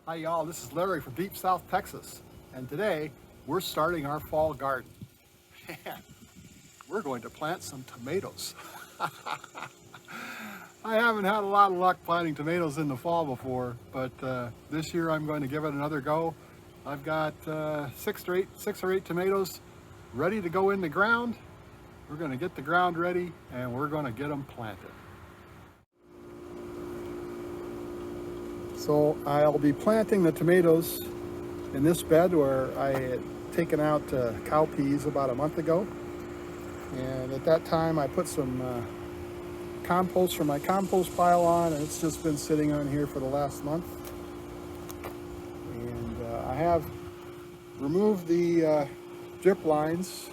Hi y'all, this is Larry from deep South Texas, and today we're starting our fall garden. And we're going to plant some tomatoes. I haven't had a lot of luck planting tomatoes in the fall before, but this year I'm going to give it another go. I've got six or eight tomatoes ready to go in the ground. We're going to get the ground ready and we're going to get them planted. So I'll be planting the tomatoes in this bed where I had taken out cowpeas about a month ago. And at that time I put some compost from my compost pile on, and it's just been sitting on here for the last month. And I have removed the drip lines.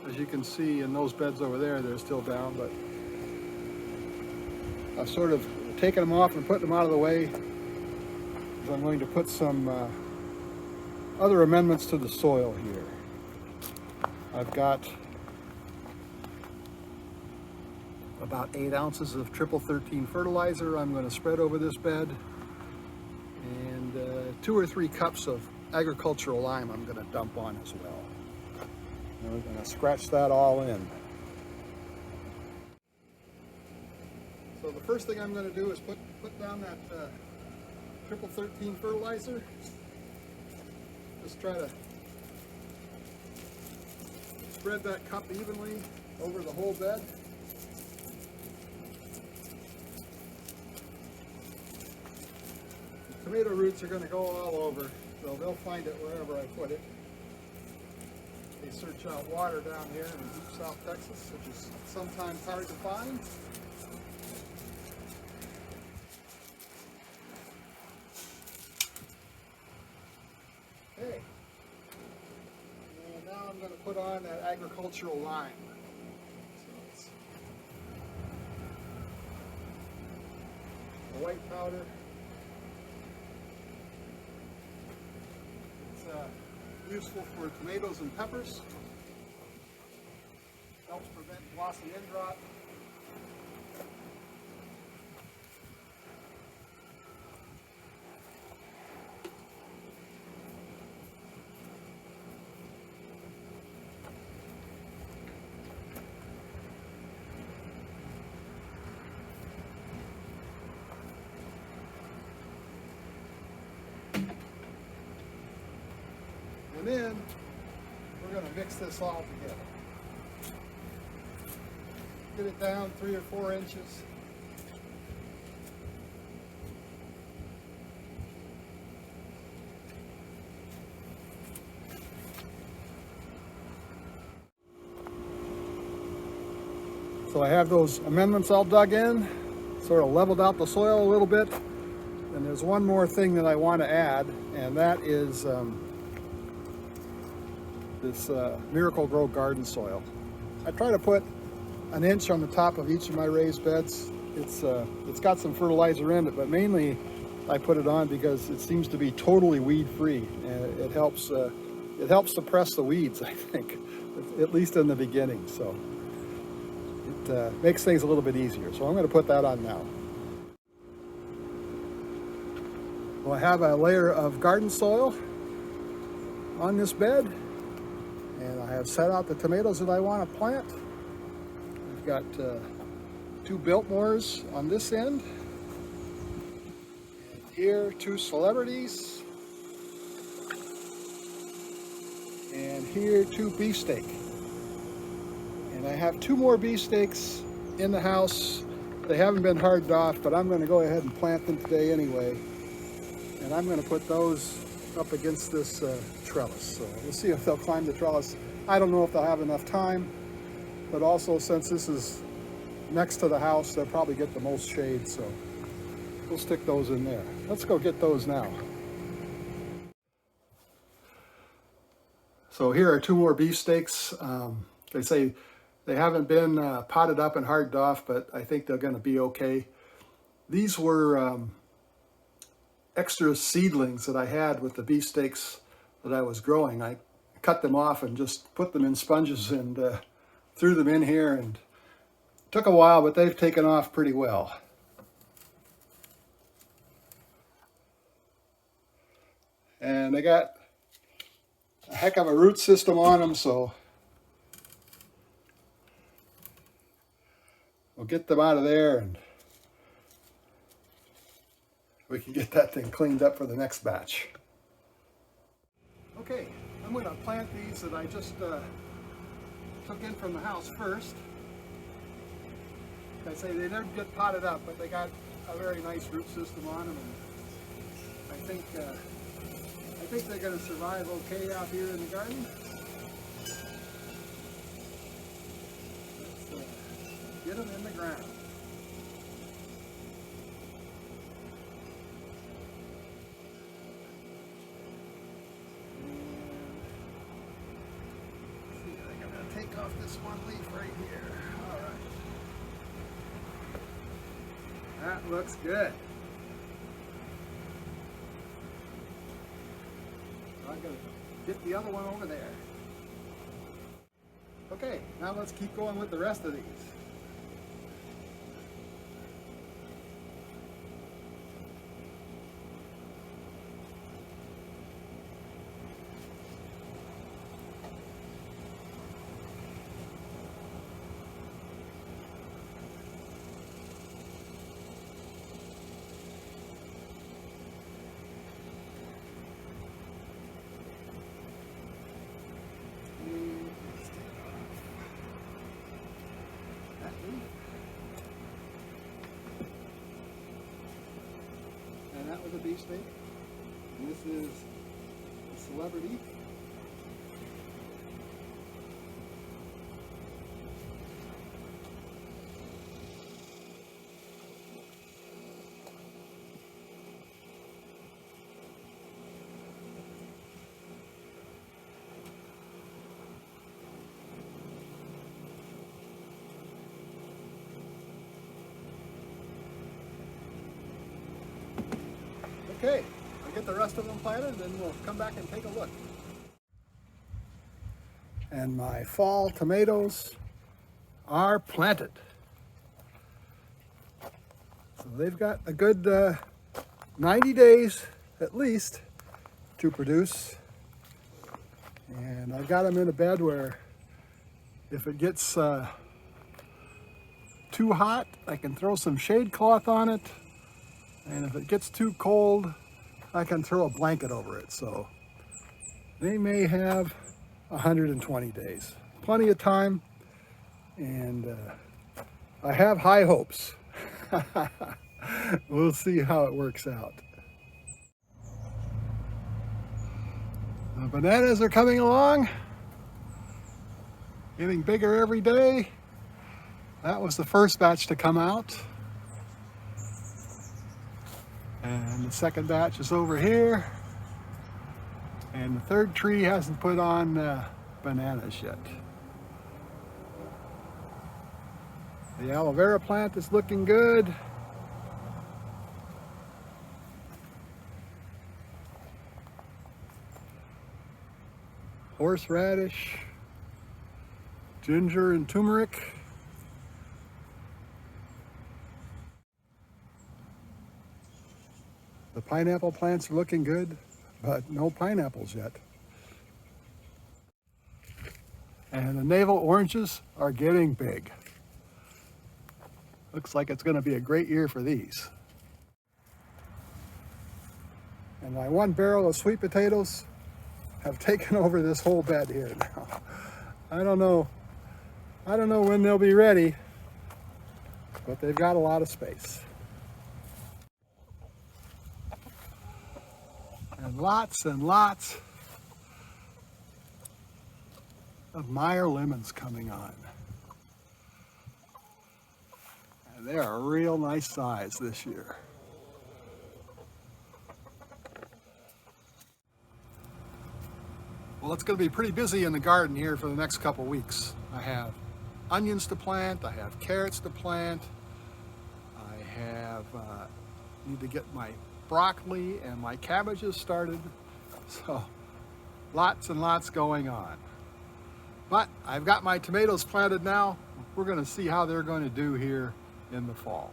As you can see in those beds over there, they're still down, but I've sort of taken them off and put them out of the way. I'm going to put some other amendments to the soil here. I've got about 8 ounces of triple 13 fertilizer I'm going to spread over this bed, and 2 or 3 cups of agricultural lime I'm going to dump on as well. And we're going to scratch that all in. So the first thing I'm going to do is put down that triple 13 fertilizer. Just try to spread that cup evenly over the whole bed. The tomato roots are going to go all over, so they'll find it wherever I put it. They search out water down here in deep South Texas, which is sometimes hard to find. Okay, and now I'm going to put on that agricultural lime. So it's a white powder. It's useful for tomatoes and peppers. Helps prevent blossom end rot. And then we're going to mix this all together. Get it down 3 or 4 inches. So I have those amendments all dug in, sort of leveled out the soil a little bit. And there's one more thing that I want to add, and that is this Miracle-Gro garden soil. I try to put an inch on the top of each of my raised beds. It's got some fertilizer in it, but mainly I put it on because it seems to be totally weed-free, and it helps suppress the weeds, I think, at least in the beginning. So it makes things a little bit easier. So I'm going to put that on now. Well, I have a layer of garden soil on this bed, and I have set out the tomatoes that I want to plant. I've got 2 Biltmores on this end, and here 2 celebrities, and here 2 beefsteak. And I have 2 more beefsteaks in the house. They haven't been hardened off, but I'm going to go ahead and plant them today anyway. And I'm going to put those up against this trellis. So we'll see if they'll climb the trellis. I don't know if they'll have enough time, but also since this is next to the house, they'll probably get the most shade. So we'll stick those in there. Let's go get those now. So here are 2 more beefsteaks. They say they haven't been potted up and hardened off, but I think they're going to be okay. These were extra seedlings that I had with the beefsteaks that I was growing. I cut them off and just put them in sponges and threw them in here, and it took a while, but they've taken off pretty well. and they got a heck of a root system on them, so we'll get them out of there and we can get that thing cleaned up for the next batch. Okay, I'm going to plant these that I just took in from the house first. Like I say, they never get potted up, but they got a very nice root system on them, and I think they're going to survive okay out here in the garden. Let's get them in the ground. Take off this one leaf right here. All right. That looks good. I'm going to get the other one over there. Okay, now let's keep going with the rest of these. And that was a beefsteak. And this is a celebrity. Okay, I'll get the rest of them planted and then we'll come back and take a look. And my fall tomatoes are planted. So they've got a good 90 days at least to produce. And I've got them in a bed where if it gets too hot, I can throw some shade cloth on it. And if it gets too cold, I can throw a blanket over it. So they may have 120 days. Plenty of time, and I have high hopes. We'll see how it works out. The bananas are coming along, getting bigger every day. That was the first batch to come out. And the second batch is over here. And the third tree hasn't put on bananas yet. The aloe vera plant is looking good. Horseradish, ginger and turmeric. The pineapple plants are looking good, but no pineapples yet. And the navel oranges are getting big. Looks like it's going to be a great year for these. And my one barrel of sweet potatoes have taken over this whole bed here now. I don't know when they'll be ready, but they've got a lot of space. And lots of Meyer lemons coming on. And they are a real nice size this year. Well, it's going to be pretty busy in the garden here for the next couple weeks. I have onions to plant, I have carrots to plant, I have need to get my broccoli and my cabbages started. So lots and lots going on. But I've got my tomatoes planted now. We're going to see how they're going to do here in the fall.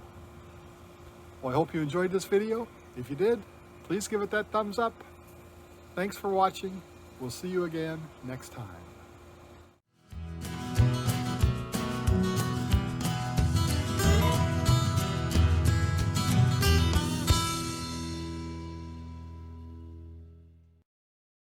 Well, I hope you enjoyed this video. If you did, please give it that thumbs up. Thanks for watching. We'll see you again next time.